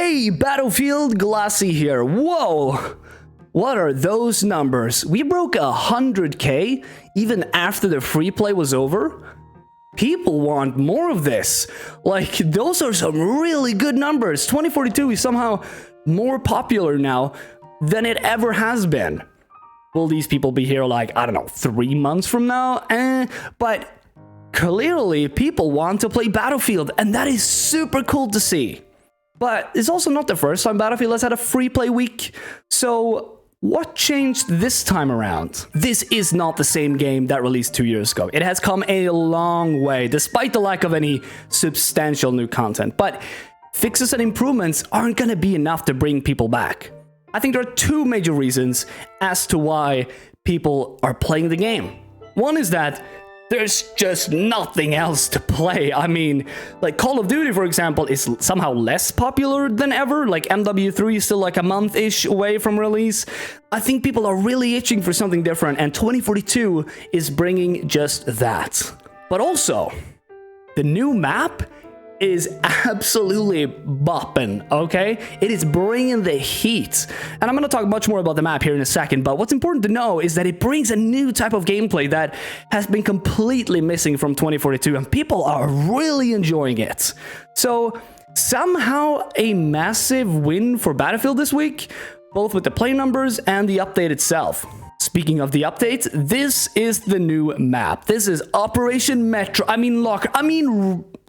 Hey, Battlefield, Glasse here. Whoa! What are those numbers? We broke 100k even after the free play was over? People want more of this. Like, those are some really good numbers. 2042 is somehow more popular now than it ever has been. Will these people be here like, I don't know, 3 months from now? But clearly people want to play Battlefield, and that is super cool to see. But it's also not the first time Battlefield has had a free play week. So what changed this time around? This is not the same game that released 2 years ago. It has come a long way, despite the lack of any substantial new content. But fixes and improvements aren't gonna be enough to bring people back. I think there are two major reasons as to why people are playing the game. One is that there's just nothing else to play. I mean, like Call of Duty, for example, is somehow less popular than ever. Like MW3 is still like a month-ish away from release. I think people are really itching for something different, and 2042 is bringing just that. But also, the new map is absolutely bopping, okay? It is bringing the heat. And I'm going to talk much more about the map here in a second, but what's important to know is that it brings a new type of gameplay that has been completely missing from 2042, and people are really enjoying it. So, somehow a massive win for Battlefield this week, both with the play numbers and the update itself. Speaking of the updates, this is the new map. This is Operation Metro.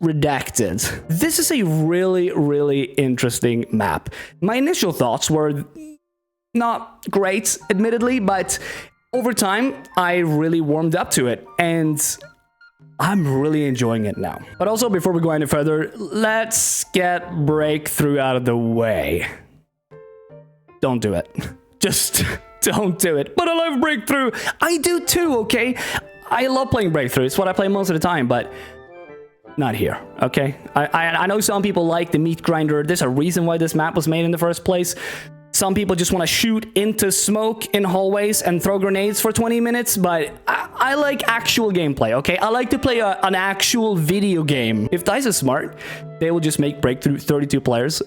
Redacted. This is a really interesting map. My initial thoughts were not great, admittedly, but over time, I really warmed up to it, and I'm really enjoying it now. But also, before we go any further, let's get Breakthrough out of the way. Don't do it. Just don't do it. But I love Breakthrough. I do too, okay? I love playing Breakthrough. It's what I play most of the time, but not here, okay? I know some people like the meat grinder. There's a reason why this map was made in the first place. Some people just want to shoot into smoke in hallways and throw grenades for 20 minutes, but I like actual gameplay, okay? I like to play an actual video game. If DICE is smart, they will just make Breakthrough 32 players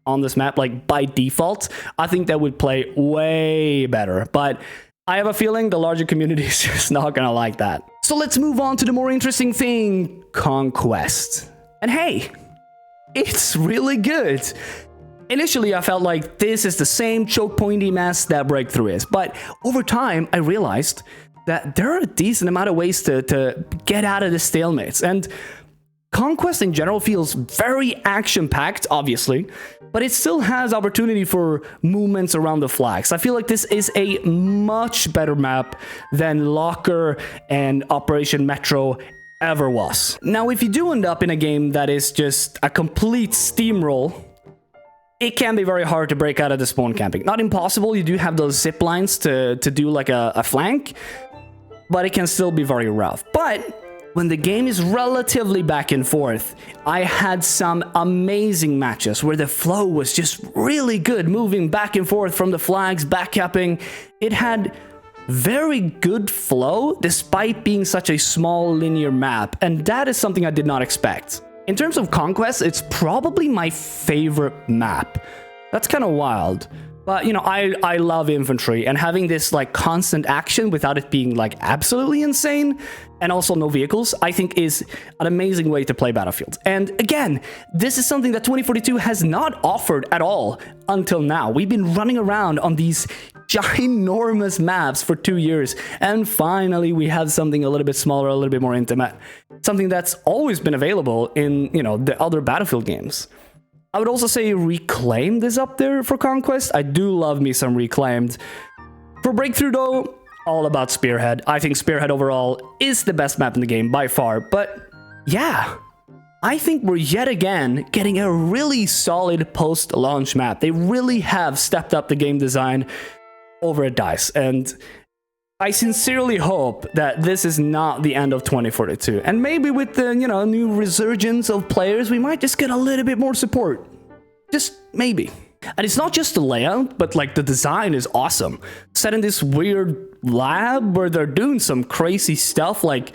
on this map, like by default. I think that would play way better, but I have a feeling the larger community is just not gonna like that. So let's move on to the more interesting thing, Conquest. And hey, it's really good. Initially, I felt like this is the same choke pointy mess that Breakthrough is, but over time, I realized that there are a decent amount of ways to get out of the stalemates, and Conquest in general feels very action-packed, obviously, but it still has opportunity for movements around the flags. I feel like this is a much better map than Locker and Operation Metro ever was. Now, if you do end up in a game that is just a complete steamroll, it can be very hard to break out of the spawn camping. Not impossible, you do have those zip lines to do like a flank, but it can still be very rough. But when the game is relatively back and forth, I had some amazing matches where the flow was just really good, moving back and forth from the flags, backcapping. It had very good flow despite being such a small linear map, and that is something I did not expect. In terms of Conquest, it's probably my favorite map. That's kind of wild. But, you know, I love infantry, and having this, like, constant action without it being, like, absolutely insane, and also no vehicles, I think is an amazing way to play Battlefield. And again, this is something that 2042 has not offered at all until now. We've been running around on these ginormous maps for 2 years, and finally we have something a little bit smaller, a little bit more intimate. Something that's always been available in, you know, the other Battlefield games. I would also say Reclaimed is up there for Conquest. I do love me some Reclaimed. For Breakthrough though, all about Spearhead. I think Spearhead overall is the best map in the game by far, but yeah, I think we're yet again getting a really solid post-launch map. They really have stepped up the game design over at DICE, and I sincerely hope that this is not the end of 2042, and maybe with the, you know, new resurgence of players, we might just get a little bit more support. Just maybe. And it's not just the layout, but like the design is awesome. Set in this weird lab where they're doing some crazy stuff, like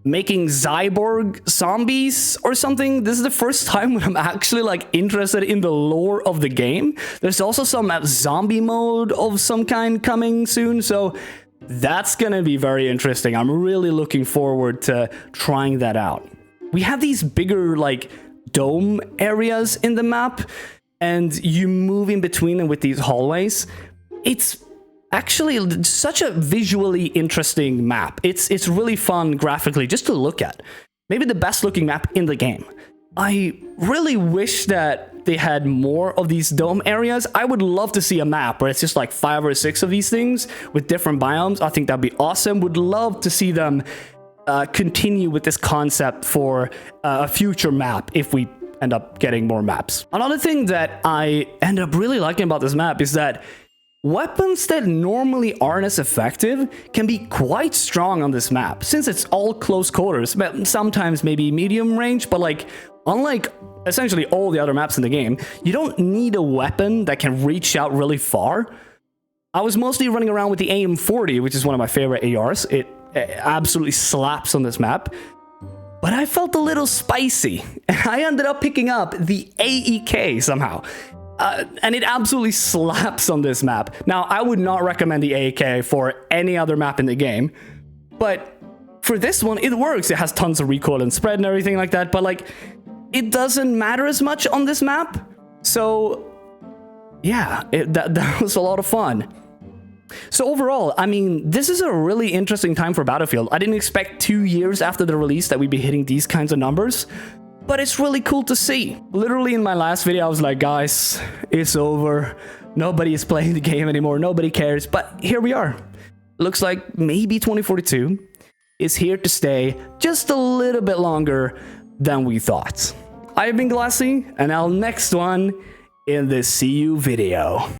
making cyborg zombies or something. This is the first time when I'm actually like interested in the lore of the game. There's also some zombie mode of some kind coming soon, so that's gonna be very interesting. I'm really looking forward to trying that out. We have these bigger like dome areas in the map, and you move in between them with these hallways. It's actually such a visually interesting map. It's really fun graphically just to look at. Maybe the best looking map in the game. I really wish that they had more of these dome areas. I would love to see a map where it's just like 5 or 6 of these things with different biomes. I think that'd be awesome. Would love to see them continue with this concept for a future map if we end up getting more maps. Another thing that I end up really liking about this map is that weapons that normally aren't as effective can be quite strong on this map, since it's all close quarters, but sometimes maybe medium range, but like, unlike essentially all the other maps in the game, you don't need a weapon that can reach out really far. I was mostly running around with the AM-40, which is one of my favorite ARs. It absolutely slaps on this map. But I felt a little spicy, and I ended up picking up the AEK somehow. And it absolutely slaps on this map. Now, I would not recommend the AEK for any other map in the game, but for this one, it works. It has tons of recoil and spread and everything like that, but like, it doesn't matter as much on this map. So yeah, that was a lot of fun. So overall, I mean, this is a really interesting time for Battlefield. I didn't expect 2 years after the release that we'd be hitting these kinds of numbers, but it's really cool to see. Literally in my last video, I was like, guys, it's over. Nobody is playing the game anymore. Nobody cares. But here we are. Looks like maybe 2042 is here to stay just a little bit longer than we thought. I have been Glasse, and I'll next one in the CU video.